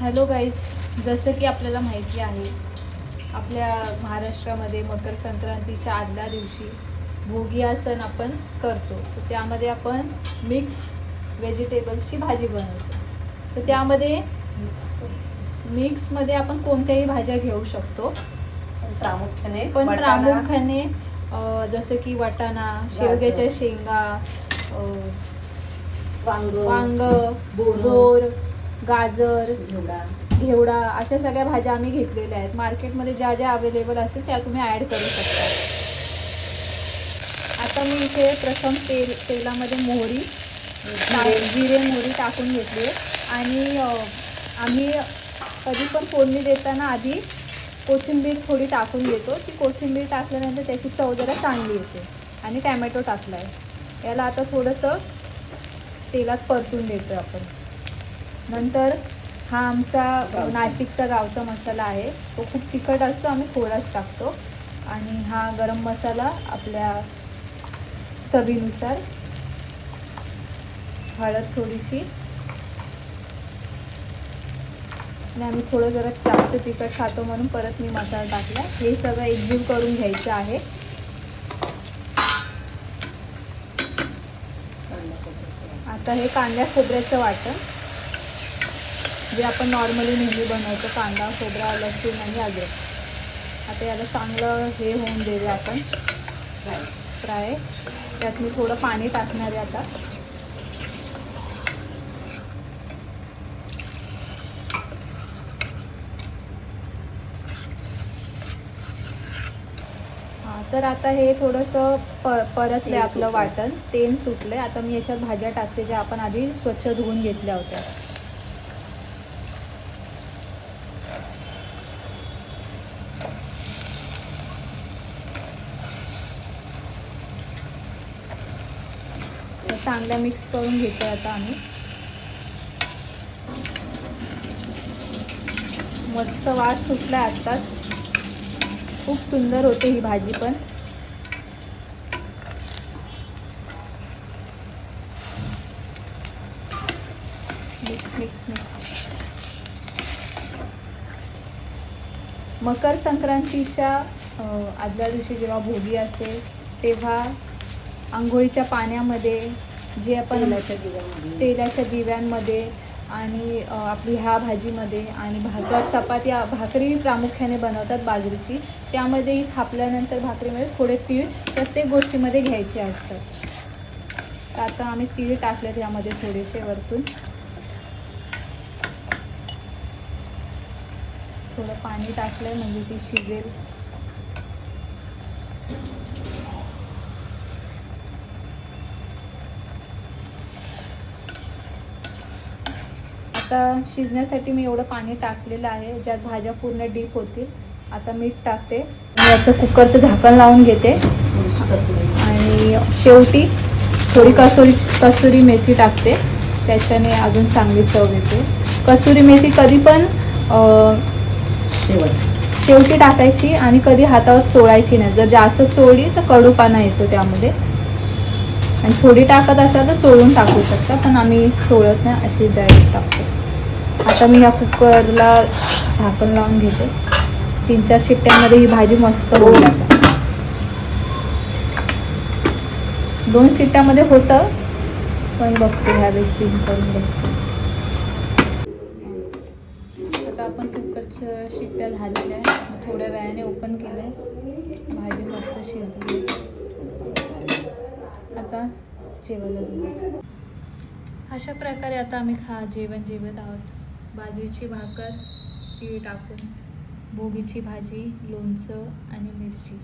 Hello गाईस, जसं की आपल्याला माहिती आहे आपल्या महाराष्ट्रामध्ये मकर संक्रांतीच्या आदल्या दिवशी भोगी हा सण आपण करतो. तर त्यामध्ये आपण मिक्स व्हेजिटेबल्सची भाजी बनवतो. तर त्यामध्ये मिक्समध्ये आपण कोणत्याही भाज्या घेऊ शकतो, पण प्रामुख्याने जसं की वाटाणा, शेवग्याच्या शेंगा, वांग, बोर, गाजर, घेवडा अशा सगळ्या भाज्या आम्ही घेतलेल्या आहेत. मार्केटमध्ये ज्या ज्या अवेलेबल असेल त्या तुम्ही ॲड करू शकता. आता मी इथे प्रथम तेलामध्ये मोहरी, जिरे मोहरी टाकून घेतली आणि आम्ही कधी पण फोडणी देताना आधी कोथिंबीर थोडी टाकून घेतो. ती कोथिंबीर टाकल्यानंतर त्याची चव जरा चांगली येते. आणि टॅमॅटो टाकला आहे. याला आता थोडंसं तेलात परतून देतो आपण. नंतर हा आमचा नाशिकचा गावचा मसाला आहे. तो खूप तिखट असतो, आम्ही थोडाच टाकतो. आणि हा गरम मसाला आपल्या चवीनुसार, हळद थोडीशी, आणि आम्ही थोडं जरा जास्त तिखट खातो म्हणून परत मी मसाला टाकला. हे सगळं एकजीव करून घ्यायचं आहे. आता हे कांद्या खोबऱ्याचं वाटण जे आपण नॉर्मली नेहमी बनवतो, कांदा, खोबरा, लसूण आणि अद्रक. आता याला चांगलं हे होऊन देऊया आपण फ्राय. त्यात मी थोडं पाणी टाकणार आहे आता. तर आता हे थोडंसं परतलं आपलं वाटण, तेल सुटलं. आता मी याच्यात भाज्या टाकते ज्या आपण आधी स्वच्छ धुवून घेतल्या होत्या. चांगल्या मिक्स करून घेतो आता आम्ही. मस्त वास सुटला आत्ताच. खूप सुंदर होते ही भाजी पण. Mix mix mix. मकर संक्रांतीच्या आदल्या दिवशी जेव्हा भोगी असते तेव्हा आंघोळीच्या पाण्यामध्ये जे आपण तेलाच्या दिव्यांमध्ये आणि आपली ह्या भाजीमध्ये आणि भाकरी प्रामुख्याने बनवतात बाजरीची. त्यामध्ये थापल्यानंतर भाकरीमध्ये थोडे तीळ प्रत्येक गोष्टीमध्ये घ्यायचे असतात. तर आता आम्ही तीळ टाकलेत यामध्ये थोडेसे वरतून. थोडं पाणी टाकलंय म्हणजे ती शिजेल. आता शिजण्यासाठी मी एवढं पाणी टाकलेलं आहे ज्यात भाज्या पूर्ण डीप होतील. आता मीठ टाकते. याचं कुकरचं झाकण लावून घेते आणि शेवटी थोडी कसुरी मेथी टाकते. त्याच्याने अजून चांगली चव येते. कसुरी मेथी कधी पण शेवटी टाकायची आणि कधी हातावर चोळायची नाही. जर जास्त चोळली तर कडूपणा येतो त्यामध्ये. आणि थोडी टाकत असाल तर चोळून टाकू शकता, पण आम्ही चोळत नाही, अशी डायरेक्ट टाकतो. आता मी या कुकरला झाकण लावून घेते. 3-4 शिट्ट्यांमध्ये ही भाजी मस्त होईल. आता 2 शिट्ट्यामध्ये होतं, पण बघते ह्यावेळेस 3 करून बघते. आता आपण कुकरच्या शिट्ट्या झालेल्या आहे. थोड्या वेळाने ओपन केलं आहे. भाजी मस्त शिजली. आता जेवायला घेऊ. अशा प्रकारे आता आम्ही जेवण जेवत आहोत. बाजरीची भाकर, तीळ टाकून, भोगीची भाजी, लोणचं आणि मिरची.